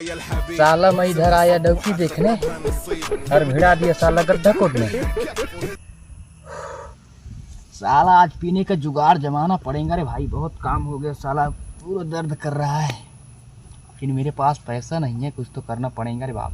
साला मैं इधर आया डौकी देखने और भिड़ा दिया साला गड्ढा खोदने। साला आज पीने का जुगाड़ जमाना पड़ेगा रे भाई, बहुत काम हो गया साला, पूरा दर्द कर रहा है। लेकिन मेरे पास पैसा नहीं है, कुछ तो करना पड़ेगा रे बाप।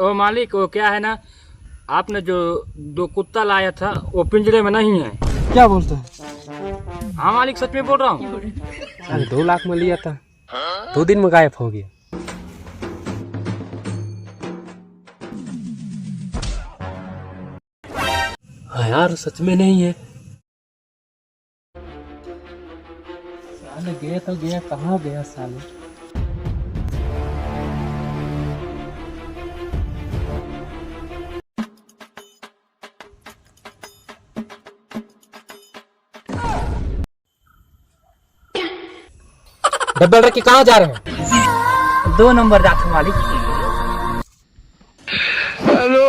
ओ मालिक, वो क्या है ना, आपने जो 2 कुत्ता लाया था वो पिंजरे में नहीं है। क्या बोलते हैं? हाँ मालिक, सच में बोल रहा हूँ। 2 लाख में लिया था, 2 दिन में गायब हो गया। हाँ यार, सच में नहीं है। साले गया तो गया, कहाँ गया साले? डब्बल रख के कहाँ जा रहे हैं? 2 नंबर जाते मालिक। हेलो